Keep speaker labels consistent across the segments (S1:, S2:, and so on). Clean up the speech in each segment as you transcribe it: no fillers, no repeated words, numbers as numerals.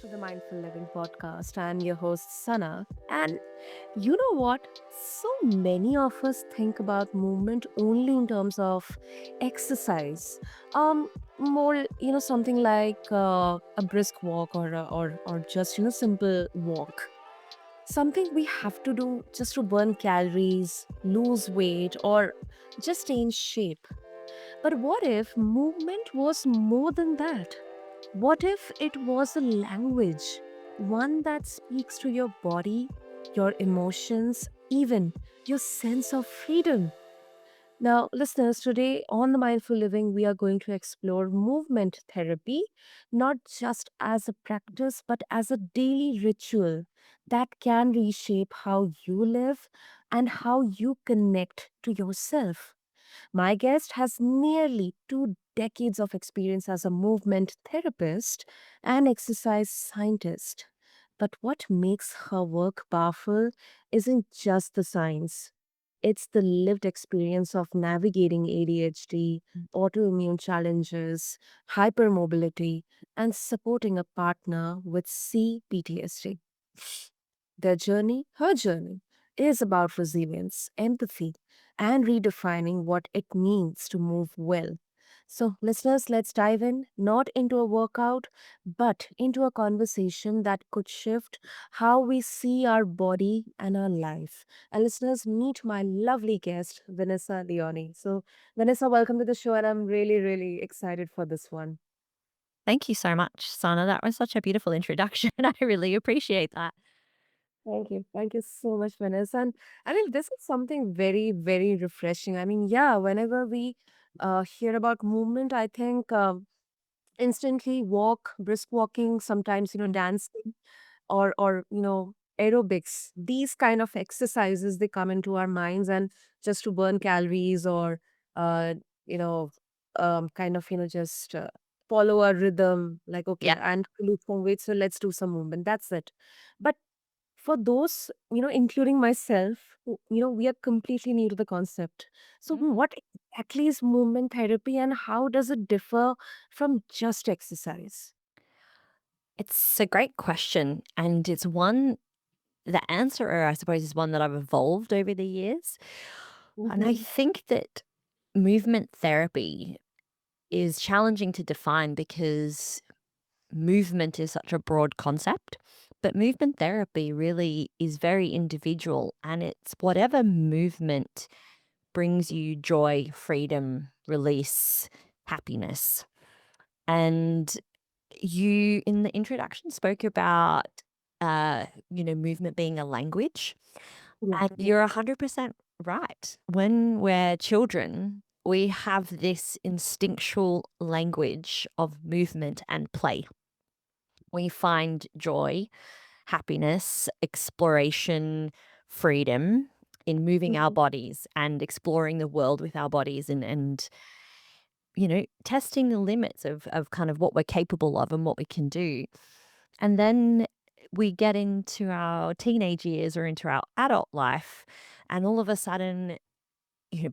S1: to the Mindful Living podcast. I'm your host, Sana. And you know what? So many of us think about movement only in terms of exercise. More, something like a brisk walk or just, simple walk. Something we have to do just to burn calories, lose weight, or just stay in shape. But what if movement was more than that? What if it was a language? One that speaks to your body, your emotions, even your sense of freedom. Now, listeners, today on the Mindful Living, we are going to explore movement therapy, not just as a practice, but as a daily ritual that can reshape how you live and how you connect to yourself. My guest has nearly 2 decades of experience as a movement therapist and exercise scientist. But what makes her work powerful isn't just the science. It's the lived experience of navigating ADHD, autoimmune challenges, hypermobility, and supporting a partner with CPTSD. Their journey, her journey, is about resilience, empathy, and redefining what it means to move well. So, listeners, let's dive in, not into a workout, but into a conversation that could shift how we see our body and our life. And listeners, meet my lovely guest, Vanessa Leone. So, Vanessa, welcome to the show, and I'm really, really excited for this one.
S2: Thank you so much, Sana. That was such a beautiful introduction. I really appreciate that.
S1: Thank you. Thank you so much, Vanessa. And I mean, this is something very, very refreshing. I mean, yeah, whenever we hear about movement, I think instantly walk, brisk walking, sometimes, dancing or aerobics. These kind of exercises, they come into our minds and just to burn calories or, uh, you know, just follow a rhythm like, okay,
S2: Yeah.
S1: and to lose some weight, so let's do some movement. That's it. But for those, including myself, we are completely new to the concept. So,
S2: Mhm.
S1: what exactly is movement therapy and how does it differ from just exercise?
S2: It's a great question. And it's one, the answer, I suppose, is one that I've evolved over the years. And I
S1: Mm-hmm.
S2: think that movement therapy is challenging to define because movement is such a broad concept. But movement therapy really is very individual and it's whatever movement brings you joy, freedom, release, happiness. And you, in the introduction, spoke about, movement being a language.
S1: Yeah.
S2: And you're 100% right. When we're children, we have this instinctual language of movement and play. We find joy, happiness, exploration, freedom in moving our
S1: Mhm.
S2: bodies and exploring the world with our bodies and testing the limits of kind of what we're capable of and what we can do. And then we get into our teenage years or into our adult life, and all of a sudden,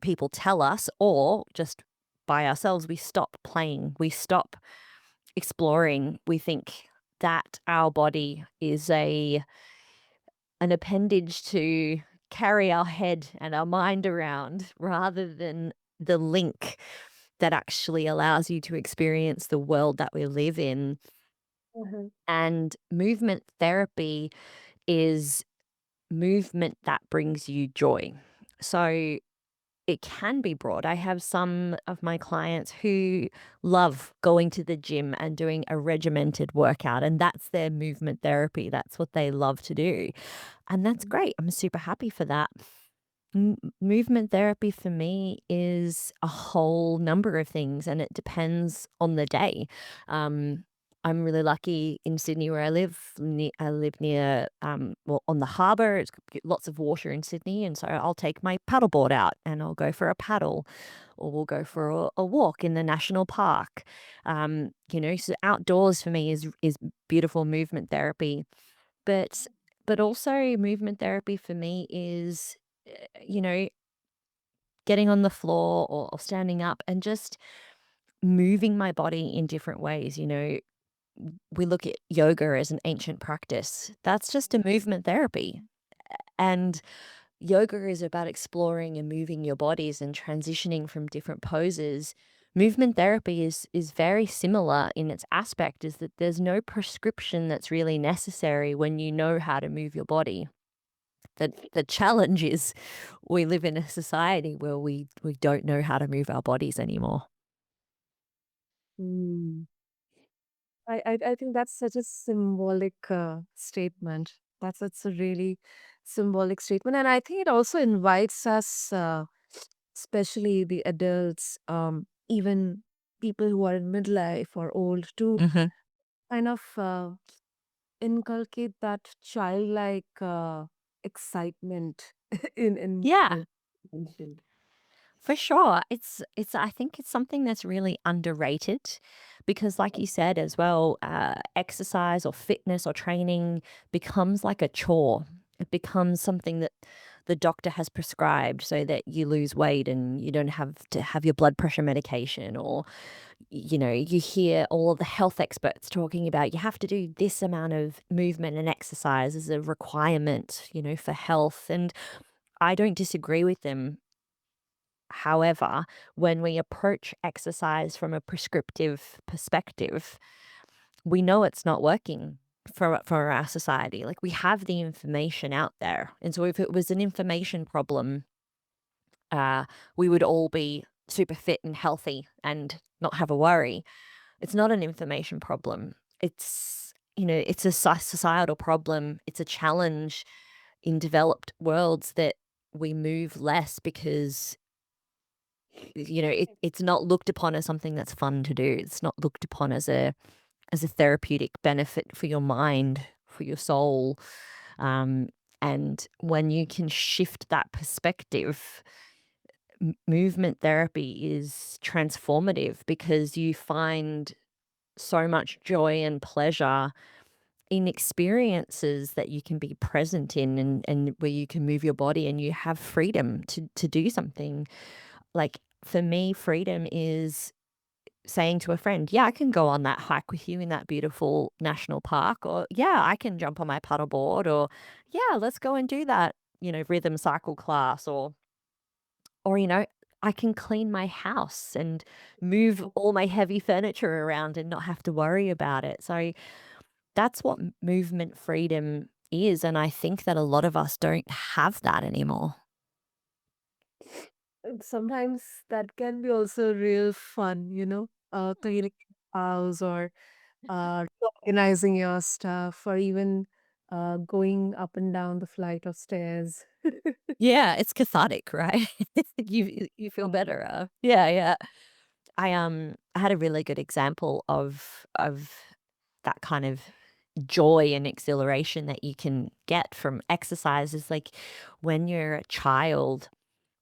S2: people tell us, or just by ourselves, we stop playing, we stop exploring. We think that our body is an appendage to carry our head and our mind around rather than the link that actually allows you to experience the world that we live in.
S1: Mhm.
S2: And movement therapy is movement that brings you joy. So it can be broad. I have some of my clients who love going to the gym and doing a regimented workout, and that's their movement therapy. That's what they love to do. And that's great. I'm super happy for that. Movement therapy for me is a whole number of things, and it depends on the day. Um, I'm really lucky in Sydney where I live. I live near, well, on the harbour. It's got lots of water in Sydney, and so I'll take my paddleboard out and I'll go for a paddle, or we'll go for a walk in the national park. So outdoors for me is beautiful movement therapy, but also movement therapy for me is, you know, getting on the floor or standing up and just moving my body in different ways. we look at yoga as an ancient practice. That's just a movement therapy. And yoga is about exploring and moving your bodies and transitioning from different poses. Movement therapy is very similar in its aspect, is that there's no prescription that's really necessary when you know how to move your body. The challenge is we live in a society where we don't know how to move our bodies anymore.
S1: Mm. I think that's such a symbolic statement. That's a really symbolic statement, and I think it also invites us, especially the adults, even people who are in midlife or old, to
S2: Mhm.
S1: kind of inculcate that childlike excitement in
S2: Yeah.
S1: movement.
S2: For sure. It's I think it's something that's really underrated because like you said as well, exercise or fitness or training becomes like a chore. It becomes something that the doctor has prescribed so that you lose weight and you don't have to have your blood pressure medication or you hear all of the health experts talking about you have to do this amount of movement and exercise as a requirement, for health, and I don't disagree with them. However, when we approach exercise from a prescriptive perspective, we know it's not working for our society. Like we have the information out there. And so if it was an information problem, we would all be super fit and healthy and not have a worry. It's not an information problem. It's a societal problem. It's a challenge in developed worlds that we move less because it's not looked upon as something that's fun to do. It's not looked upon as a therapeutic benefit for your mind, for your soul. Um, and when you can shift that perspective, movement therapy is transformative because you find so much joy and pleasure in experiences that you can be present in and where you can move your body and you have freedom to do something. Like, for me, freedom is saying to a friend, "Yeah, I can go on that hike with you in that beautiful national park," or, "Yeah, I can jump on my paddleboard," or, "Yeah, let's go and do that, rhythm cycle class," or, I can clean my house and move all my heavy furniture around and not have to worry about it. So that's what movement freedom is, and I think that a lot of us don't have that anymore.
S1: And sometimes that can be also real fun, cleaning house or organizing your stuff or even going up and down the flight of stairs.
S2: Yeah, it's cathartic, right? You feel better, yeah, yeah. I had a really good example of that kind of joy and exhilaration that you can get from exercise is like when you're a child,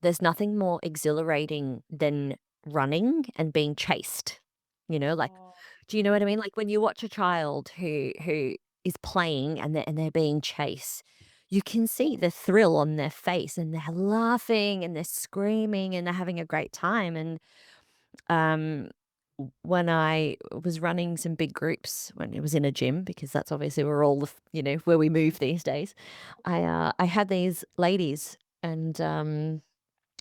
S2: there's nothing more exhilarating than running and being chased. Like,
S1: Oh,
S2: do you know what I mean? Like when you watch a child who is playing and they're being chased, you can see the thrill on their face and they're laughing and they're screaming and they're having a great time. And um, when I was running some big groups, when it was in a gym, because that's obviously where all where we move these days, I had these ladies, and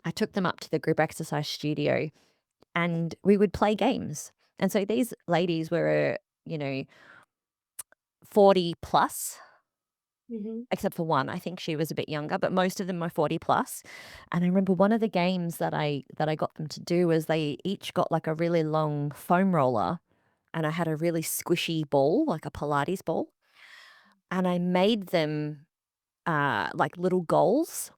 S2: I took them up to the group exercise studio, and we would play games. And so these ladies were, 40 plus,
S1: hmm.
S2: except for one. I think she was a bit younger, but most of them were 40 plus. And I remember one of the games that I got them to do was they each got like a really long foam roller, and I had a really squishy ball, like a Pilates ball, and I made them like little goals.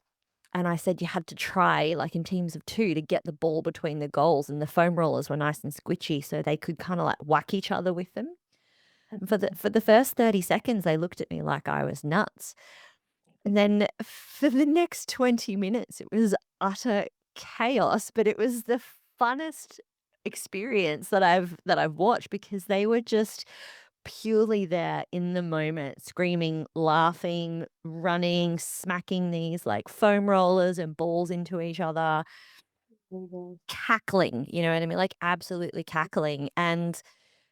S2: And I said you had to try, like in teams of two, to get the ball between the goals, and the foam rollers were nice and squishy, so they could kind of like whack each other with them. And for the first 30 seconds, they looked at me like I was nuts. And then for the next 20 minutes, it was utter chaos, but it was the funnest experience that I've watched because they were just purely there in the moment, screaming, laughing, running, smacking these like foam rollers and balls into each other,
S1: Mhm.
S2: cackling, you know what I mean? Like absolutely cackling. And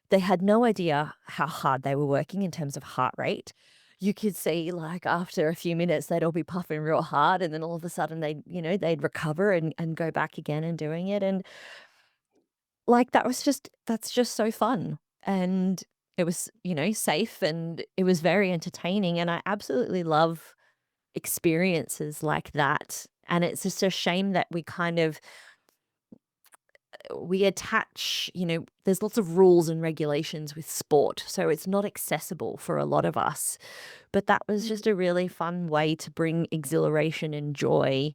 S2: They had no idea how hard they were working in terms of heart rate. You could see, like, after a few minutes, they'd all be puffing real hard, and then all of a sudden they'd recover and go back again and doing it, and, like, that's just so fun, and it was, safe, and it was very entertaining, and I absolutely love experiences like that, and it's just a shame that we attach, there's lots of rules and regulations with sport, so it's not accessible for a lot of us. But that was
S1: Mhm.
S2: just a really fun way to bring exhilaration and joy,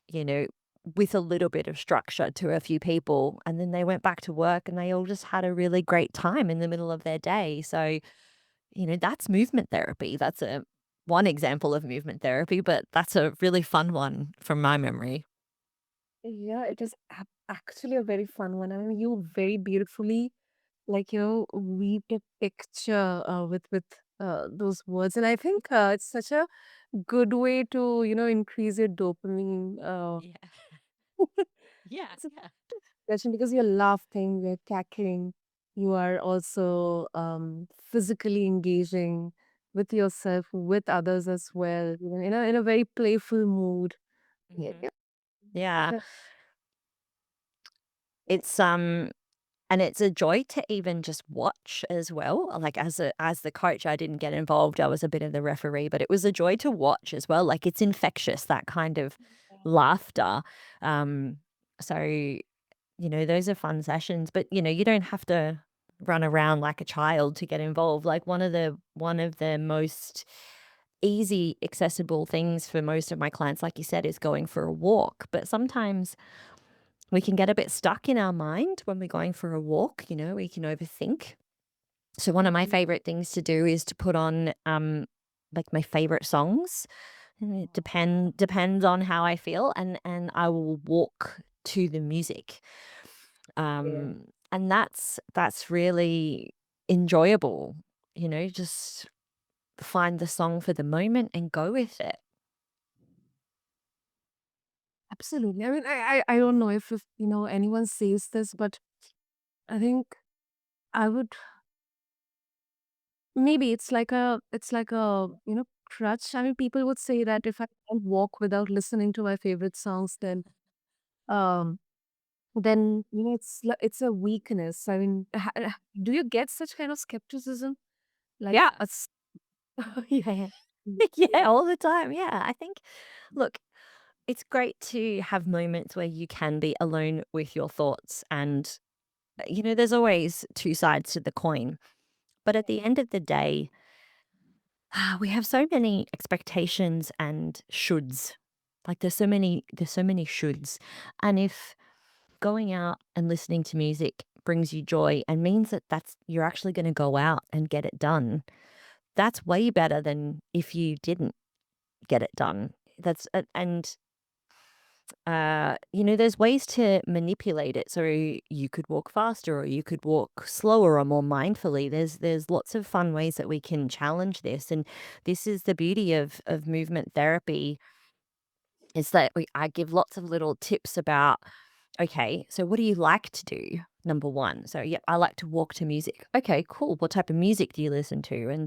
S2: you know, with a little bit of structure to a few people. And then they went back to work and they all just had a really great time in the middle of their day. So, that's movement therapy. That's a one example of movement therapy, but that's a really fun one from my memory.
S1: Yeah, it is actually a very fun one. I mean, you very beautifully, like, weaved a picture with those words, and I think it's such a good way to increase your dopamine.
S2: Yeah. Yeah.
S1: It's a
S2: Yeah.
S1: session because you're laughing, you're cackling, you are also physically engaging with yourself, with others as well, in a very playful mood. Yeah,
S2: Hmm.
S1: yeah.
S2: Yeah.
S1: Uh,
S2: It's and it's a joy to even just watch as well. Like, as the coach, I didn't get involved. I was a bit of the referee, but it was a joy to watch as well. Like, it's infectious, that kind of laughter. Um, so, those are fun sessions, but you don't have to run around like a child to get involved. Like, one of the most easy accessible things for most of my clients, like you said, is going for a walk. But sometimes we can get a bit stuck in our mind when we're going for a walk, we can overthink. So one of my favorite things to do is to put on like my favorite songs. And it depends on how I feel, and I will walk to the music.
S1: Yeah,
S2: And that's really enjoyable, just find the song for the moment and go with it.
S1: absolutely. I mean, I don't know if anyone says this, but I think I would maybe it's like a crutch. I mean, people would say that if I can't walk without listening to my favorite songs, um then it's a weakness. I mean, do you get such kind of skepticism? Like
S2: Yeah.
S1: us? Yeah.
S2: Yeah, all the time. Yeah, I think, look, it's great to have moments where you can be alone with your thoughts, and, there's always two sides to the coin. But at the end of the day, we have so many expectations and shoulds. Like, there's so many shoulds. And if going out and listening to music brings you joy and means that you're actually going to go out and get it done, that's way better than if you didn't get it done. That's and there's ways to manipulate it. So you could walk faster, or you could walk slower or more mindfully. There's lots of fun ways that we can challenge this, and this is the beauty of movement therapy, is that I give lots of little tips about, okay, so what do you like to do? Number one. So, yeah, I like to walk to music. Okay, cool. What type of music do you listen to?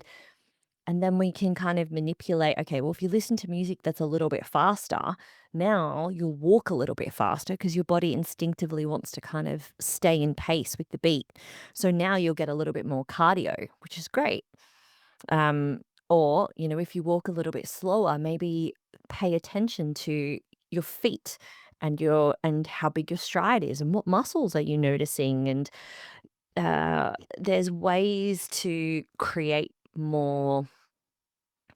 S2: And then we can kind of manipulate, okay, well, if you listen to music that's a little bit faster, now you'll walk a little bit faster because your body instinctively wants to kind of stay in pace with the beat. So now you'll get a little bit more cardio, which is great. Um, or, if you walk a little bit slower, maybe pay attention to your feet and how big your stride is and what muscles are you noticing. And there's ways to create more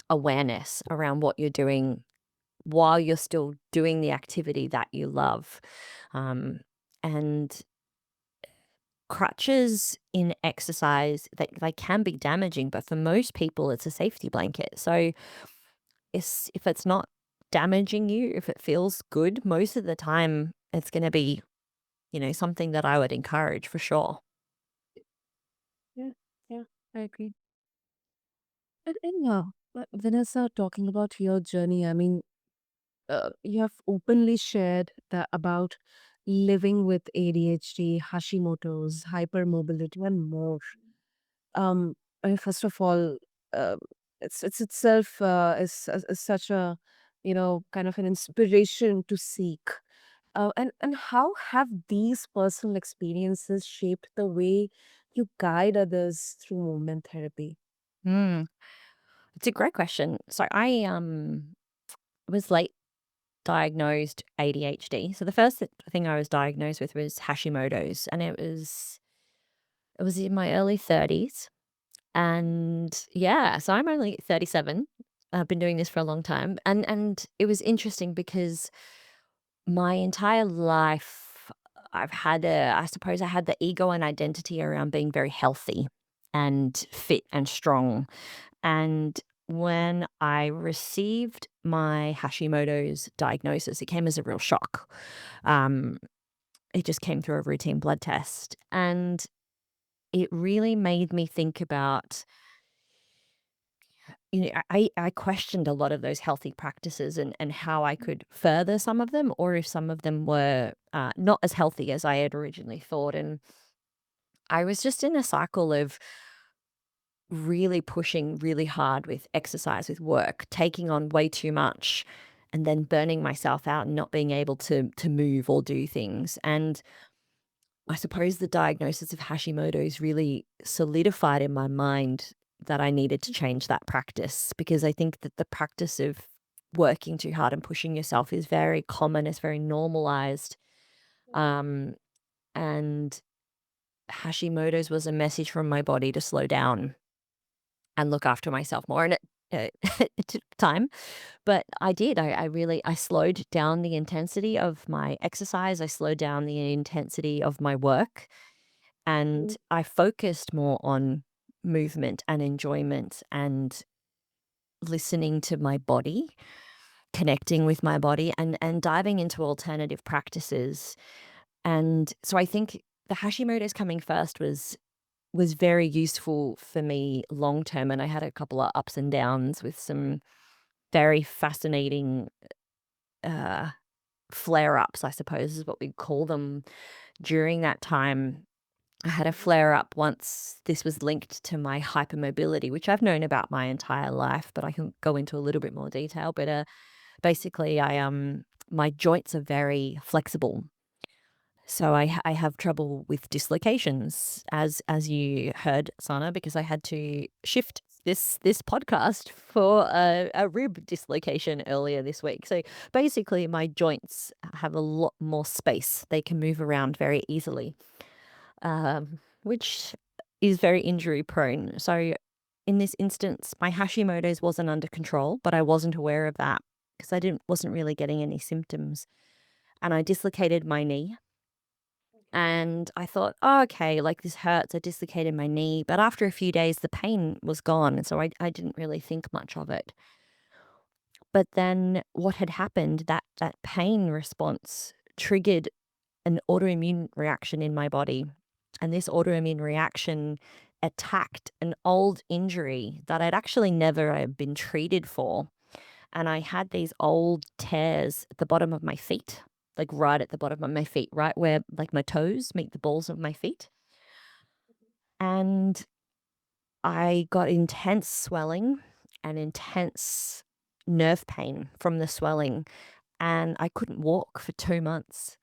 S2: awareness around what you're doing while you're still doing the activity that you love. And crutches in exercise, they can be damaging, but for most people, it's a safety blanket. So if it's not damaging you, if it feels good, most of the time it's going to be, something that I would encourage for sure.
S1: Yeah, yeah, I agree. And Vanessa, talking about your journey, I mean, you have openly shared about living with ADHD, Hashimoto's, hypermobility, and more. Um, I mean, first of all, uh, it's itself is such a kind of an inspiration to seek. And how have these personal experiences shaped the way you guide others through movement therapy?
S2: Mm, it's a great question. So I was late diagnosed ADHD. So the first thing I was diagnosed with was Hashimoto's, and it was in my early 30s. And yeah, so I'm only 37. I've been doing this for a long time. And it was interesting because my entire life I've had I suppose I had the ego and identity around being very healthy and fit and strong. And when I received my Hashimoto's diagnosis, it came as a real shock. Um, it just came through a routine blood test. And it really made me think about, I questioned a lot of those healthy practices and how I could further some of them, or if some of them were not as healthy as I had originally thought. And I was just in a cycle of really pushing really hard with exercise, with work, taking on way too much, and then burning myself out and not being able to move or do things. And I suppose the diagnosis of Hashimoto's really solidified in my mind that I needed to change that practice, because I think that the practice of working too hard and pushing yourself is very common, it's very normalized. Um, and Hashimoto's was a message from my body to slow down and look after myself more. And it took time, but I did. I slowed down the intensity of my exercise. I slowed down the intensity of my work, and I focused more on movement and enjoyment and listening to my body, connecting with my body, and diving into alternative practices. And so I think the Hashimoto's coming first was very useful for me long term, and I had a couple of ups and downs with some very fascinating uh flare ups, I suppose is what we call them, during that time. I had a flare up once. This was linked to my hypermobility, which I've known about my entire life, but I can go into a little bit more detail. But basically, my joints are very flexible, so I have trouble with dislocations, as you heard, Sana, because I had to shift this podcast for a rib dislocation earlier this week. So basically, my joints have a lot more space; they can move around very easily, which is very injury prone. So in this instance, my Hashimoto's wasn't under control, but I wasn't aware of that because I didn't wasn't really getting any symptoms. And I dislocated my knee. And I thought, oh, okay, like this hurts. I dislocated my knee. But after a few days, the pain was gone. And so I didn't really think much of it. But then what had happened, that pain response triggered an autoimmune reaction in my body. And this autoimmune reaction attacked an old injury that I'd actually never been treated for. And I had these old tears at the bottom of my feet, like right at the bottom of my feet, right where like my toes meet the balls of my feet. And I got intense swelling and intense nerve pain from the swelling. And I couldn't walk for 2 months.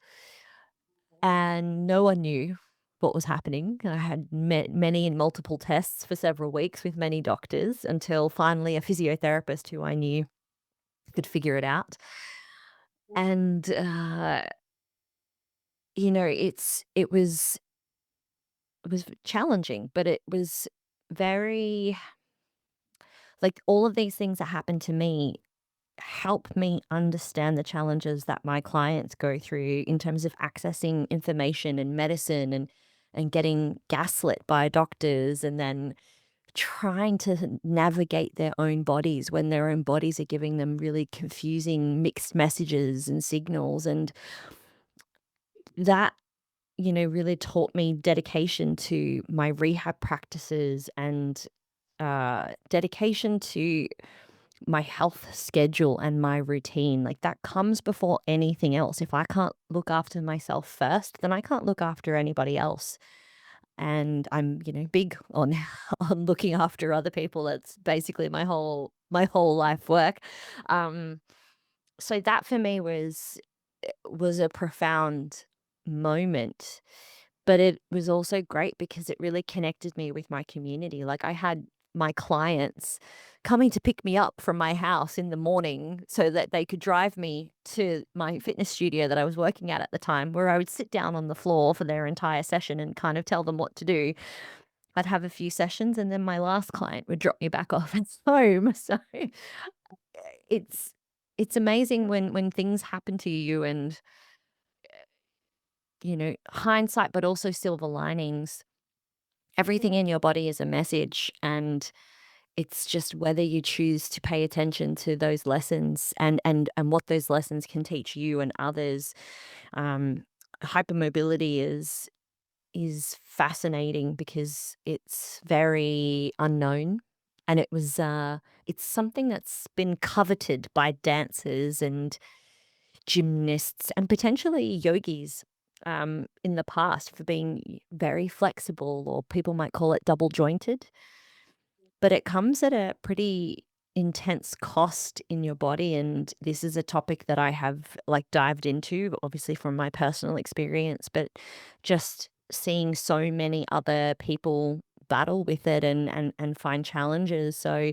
S2: And no one knew what was happening. I had many and multiple tests for several weeks with many doctors until finally a physiotherapist who I knew could figure it out. And it was challenging, but it was very, like, all of these things that happened to me help me understand the challenges that my clients go through in terms of accessing information and medicine, and getting gaslit by doctors, and then trying to navigate their own bodies when their own bodies are giving them really confusing mixed messages and signals. And that, really taught me dedication to my rehab practices, and dedication to my health schedule and my routine. Like that comes before anything else. If I can't look after myself first, then I can't look after anybody else. And I'm, big on on looking after other people. That's basically my whole life work. Um, so that for me was a profound moment, but it was also great because it really connected me with my community. Like I had my clients coming to pick me up from my house in the morning so that they could drive me to my fitness studio that I was working at the time, where I would sit down on the floor for their entire session and kind of tell them what to do. I'd have a few sessions and then my last client would drop me back off at home. So it's it's amazing when things happen to you and hindsight, but also silver linings. Everything in your body is a message, and it's just whether you choose to pay attention to those lessons and what those lessons can teach you and others. Um, Hypermobility is fascinating because it's very unknown, and it's something that's been coveted by dancers and gymnasts and potentially yogis in the past for being very flexible, or people might call it double jointed. But it comes at a pretty intense cost in your body, and this is a topic that I have, like, dived into, obviously from my personal experience, but just seeing so many other people battle with it and find challenges. So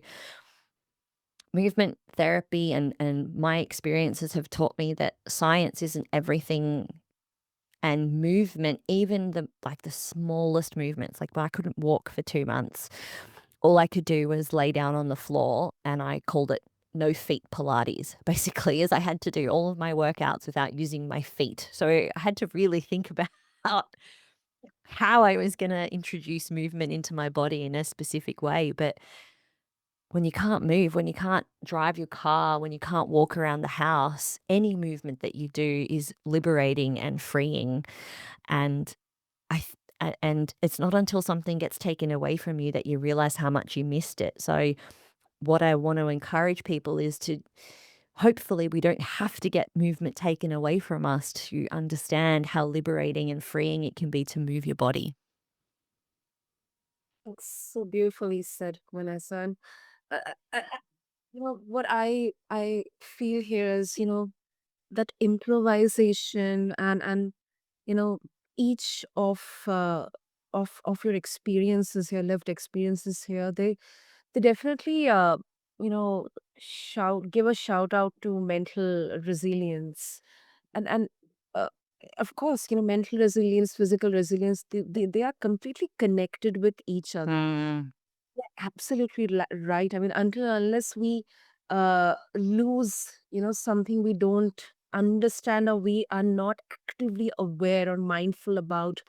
S2: movement therapy and my experiences have taught me that science isn't everything, and movement, even the smallest movements, like when I couldn't walk for 2 months, all I could do was lay down on the floor, and I called it no feet Pilates, basically, as I had to do all of my workouts without using my feet. So I had to really think about how I was gonna introduce movement into my body in a specific way. But when you can't move, when you can't drive your car, when you can't walk around the house, any movement that you do is liberating and freeing. And and it's not until something gets taken away from you that you realize how much you missed it. So what I want to encourage people is to, hopefully we don't have to get movement taken away from us to understand how liberating and freeing it can be to move your body.
S1: That's so beautifully said, Vanessa. And what I feel here is, that improvisation and you know each of your experiences here, lived experiences here, they definitely give a shout out to mental resilience. And uh, of course, mental resilience, physical resilience, they are completely connected with each other.
S2: Mm,
S1: Yeah, absolutely right. I mean, until unless we lose, something we don't understand, or we are not actively aware or mindful about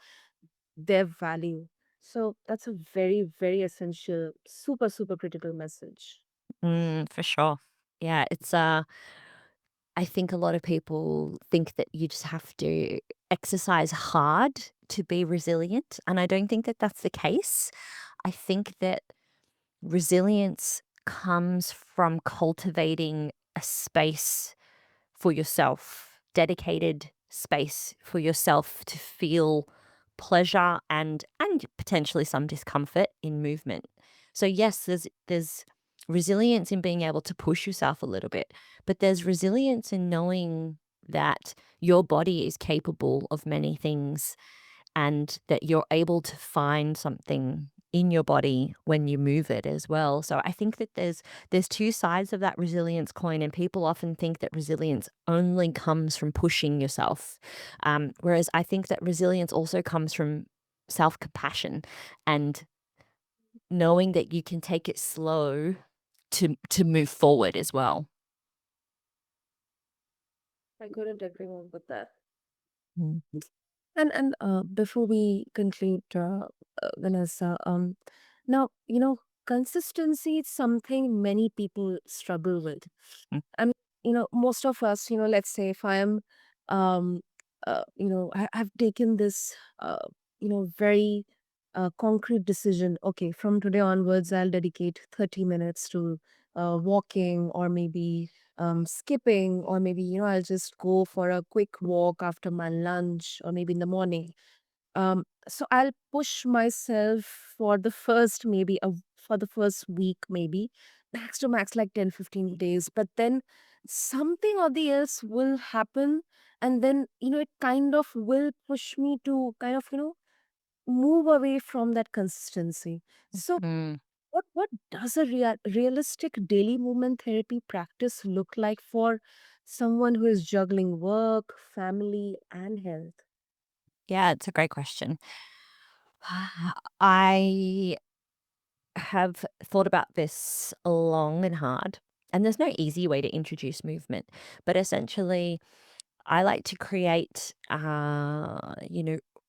S1: their value. So that's a very, very essential, super, super critical message.
S2: for sure. Yeah, I think a lot of people think that you just have to exercise hard to be resilient, and I don't think that that's the case. I think that resilience comes from cultivating a space for yourself, dedicated space for yourself to feel pleasure and potentially some discomfort in movement. So yes, there's resilience in being able to push yourself a little bit, but there's resilience in knowing that your body is capable of many things and that you're able to find something in your body when you move it as well. So I think that there's two sides of that resilience coin, and people often think that resilience only comes from pushing yourself, whereas I think that resilience also comes from self compassion and knowing that you can take it slow to move forward as well.
S1: I couldn't agree more with that.
S2: Mm,
S1: And before we conclude, Vanessa, now consistency is something many people struggle with.
S2: mm,
S1: I mean, most of us, let's say if I am, um, I've taken this, very concrete decision. Okay, from today onwards, I'll dedicate 30 minutes to walking, or maybe skipping, or maybe, I'll just go for a quick walk after my lunch, or maybe in the morning. So I'll push myself for the first maybe for the first week, maybe max to max like 10-15 days. But then something or the else will happen, and then it kind of will push me to kind of move away from that consistency. So
S2: Mm.
S1: what does a realistic daily movement therapy practice look like for someone who is juggling work, family, and health?
S2: Yeah, it's a great question. I have thought about this long and hard, and there's no easy way to introduce movement, but essentially, I like to create,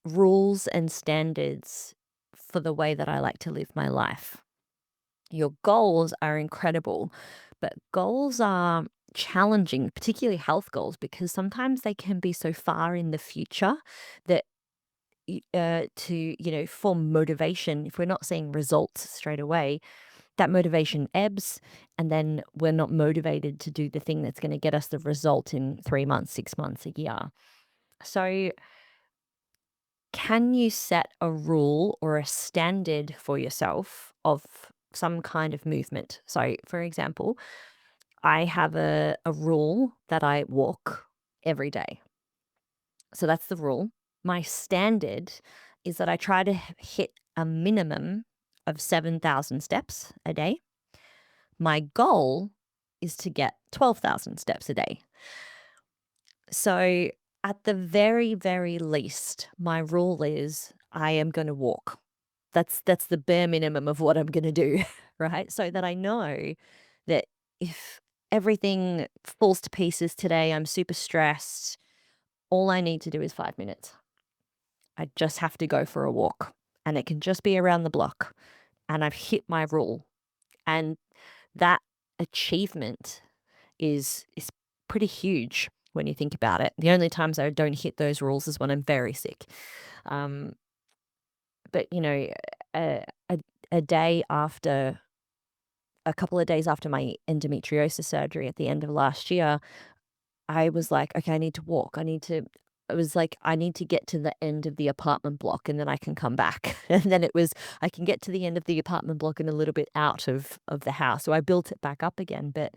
S2: rules and standards for the way that I like to live my life. Your goals are incredible, but goals are challenging, particularly health goals, because sometimes they can be so far in the future that for motivation, if we're not seeing results straight away, that motivation ebbs, and then we're not motivated to do the thing that's going to get us the result in 3 months, 6 months, a year. So, can you set a rule or a standard for yourself of some kind of movement? So, for example, I have a rule that I walk every day. So that's the rule. My standard is that I try to hit a minimum of 7,000 steps a day. My goal is to get 12,000 steps a day. So at the very, very least, my rule is I am going to walk. That's the bare minimum of what I'm going to do, right? So that I know that if everything falls to pieces today, I'm super stressed, all I need to do is 5 minutes. I just have to go for a walk, and it can just be around the block, and I've hit my rule. And that achievement is pretty huge when you think about it. The only times I don't hit those rules is when I'm very sick. Um, but a, a a day after a couple of days after my endometriosis surgery at the end of last year, I was like, "Okay, I need to walk. I was like, "I need to get to the end of the apartment block, and then I can come back." And then it was, I can get to the end of the apartment block and a little bit out of the house. So I built it back up again. But,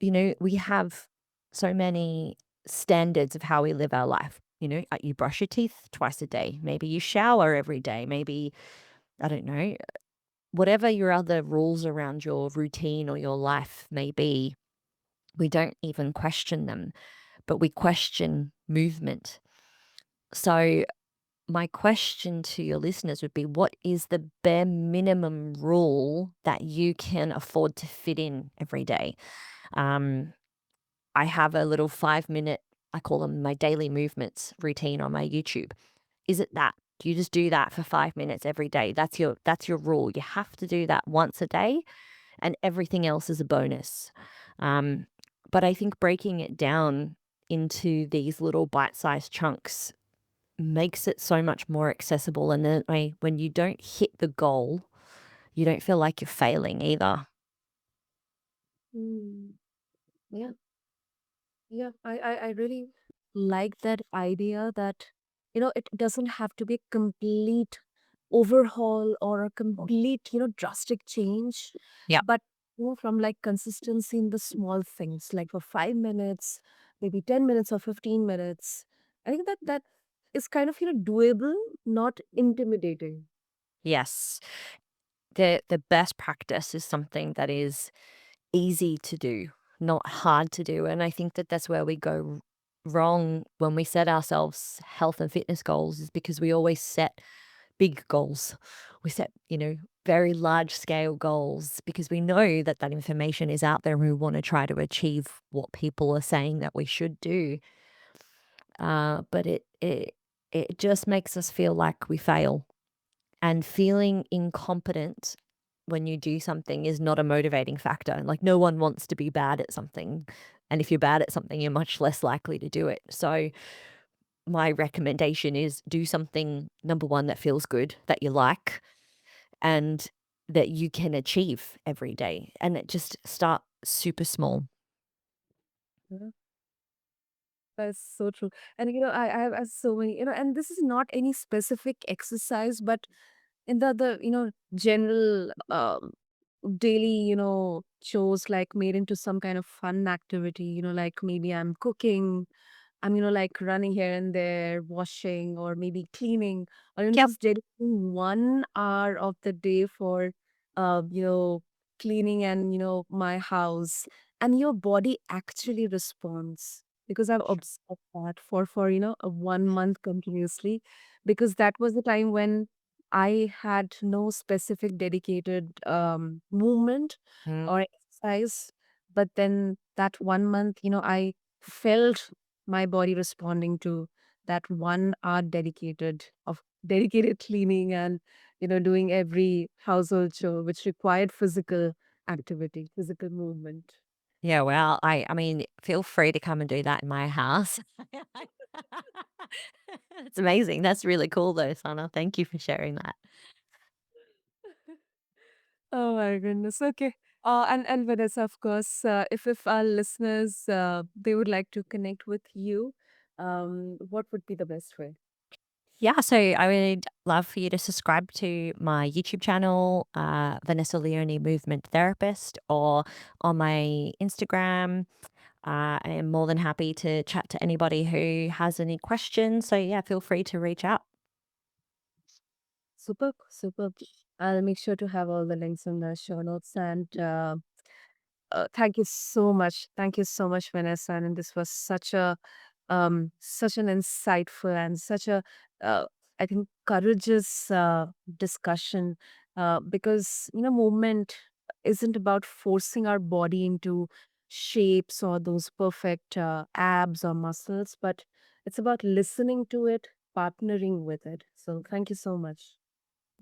S2: we have so many standards of how we live our life. You brush your teeth twice a day. Maybe you shower every day. Maybe, I don't know, whatever your other rules around your routine or your life may be, we don't even question them, but we question movement. So, my question to your listeners would be, what is the bare minimum rule that you can afford to fit in every day? Um, I have a little 5 minute, I call them my daily movements routine on my YouTube. Is it that? Do you just do that for 5 minutes every day? That's your rule. You have to do that once a day, and everything else is a bonus. Um, but I think breaking it down into these little bite-sized chunks makes it so much more accessible, and then when you don't hit the goal, you don't feel like you're failing either.
S1: Mm, yeah. Yeah, I really like that idea that, it doesn't have to be a complete overhaul or a complete, drastic change,
S2: Yeah.
S1: but from like consistency in the small things, like for 5 minutes, maybe 10 minutes or 15 minutes. I think that is kind of, doable, not intimidating.
S2: Yes. The best practice is something that is easy to do, not hard to do, and I think that that's where we go wrong when we set ourselves health and fitness goals, is because we always set big goals. We set, very large scale goals because we know that that information is out there and we want to try to achieve what people are saying that we should do. But it just makes us feel like we fail, and feeling incompetent when you do something is not a motivating factor. Like, no one wants to be bad at something. And if you're bad at something, you're much less likely to do it. So, my recommendation is do something, number one, that feels good, that you like. And that you can achieve every day, and it just start super small.
S1: Yeah, that's so true. And I have so many, and this is not any specific exercise, but in the general daily chores, like made into some kind of fun activity, like maybe I'm cooking, I'm like running here and there, washing or maybe cleaning, or
S2: Yep.
S1: just dedicating 1 hour of the day for uh you know cleaning and my house, and your body actually responds, because I've observed that for a 1 month continuously, because that was the time when I had no specific dedicated movement
S2: Mm.
S1: or exercise. But then that 1 month, I felt my body responding to that 1 hour dedicated cleaning and doing every household chore which required physical activity, physical movement.
S2: Yeah, well, I mean, feel free to come and do that in my house. It's amazing. That's really cool though, Sana. Thank you for sharing that.
S1: Oh my goodness. Okay. And Vanessa, of course, if our listeners they would like to connect with you, what would be the best way?
S2: Yeah, so I would love for you to subscribe to my YouTube channel, Vanessa Leone Movement Therapist, or on my Instagram. I am more than happy to chat to anybody who has any questions. So, yeah, feel free to reach out.
S1: Super, super. I'll make sure to have all the links in the show notes. And thank you so much. Thank you so much, Vanessa. And this was such an insightful and such a uh, I think courageous discussion, because movement isn't about forcing our body into shapes or those perfect abs or muscles, but it's about listening to it, partnering with it. So thank you so much.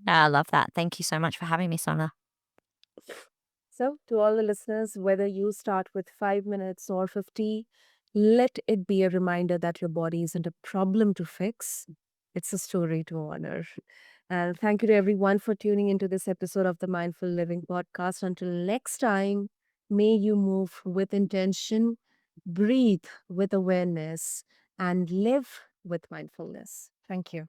S2: Yeah, I love that. Thank you so much for having me, Sana.
S1: So, to all the listeners, whether you start with 5 minutes or 50, let it be a reminder that your body isn't a problem to fix, it's a story to honor. And thank you to everyone for tuning into this episode of the Mindful Living Podcast. Until next time, may you move with intention, breathe with awareness, and live with mindfulness. Thank you.